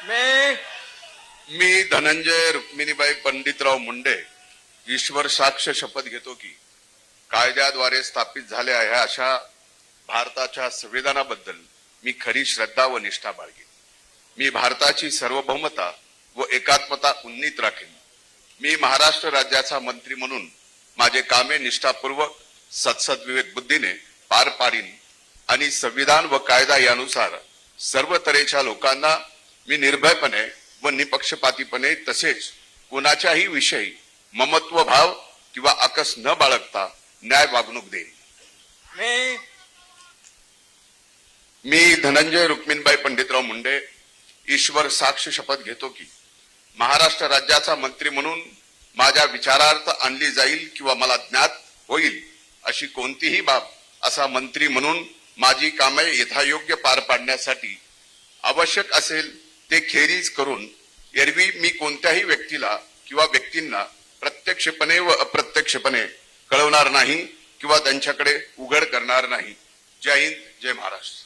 मैं मी धनंजय रुक्मिणीबाई पंडितराव मुंडे ईश्वर साक्ष शपथ घेतो की कायद्याद्वारे स्थापित झाल्या आहे अशा भारताच्या संविधानाबद्दल मी खरी श्रद्धा व निष्ठा बाळगेन. मी भारताची सार्वभौमता व एकात्मता उन्नीत राखेन. मी महाराष्ट्र राज्याचा मंत्री म्हणून माझे कामे निष्ठापूर्वक सत्सद्विवेक बुद्धीने पार पाडीन आणि संविधान व कायदा यानुसार सर्व तऱ्हेच्या लोकांना मी निर्भयपणे व निपक्षपातीपणे तसेच कोणाच्याही विषयी ममत्व भाव किंवा आकस न बाळगता न्याय वागणूक देईन. मी धनंजय रुक्मिणीबाई पंडितराव मुंडे ईश्वर साक्ष शपथ घेतो की महाराष्ट्र राज्याचा मंत्री म्हणून माझ्या विचारार्थ आणली जाईल किंवा मला ज्ञात होईल अशी कोणतीही बाब असा मंत्री म्हणून माझी कामे यथायोग्य पार पाडण्यासाठी आवश्यक असेल ते खेरीज करून एरवी मी कोणत्याही व्यक्तीला किंवा व्यक्तींना प्रत्यक्षपणे व अप्रत्यक्षपणे कळवणार नाही किंवा त्यांच्याकडे उघड करणार नाही. जय हिंद, जय महाराष्ट्र.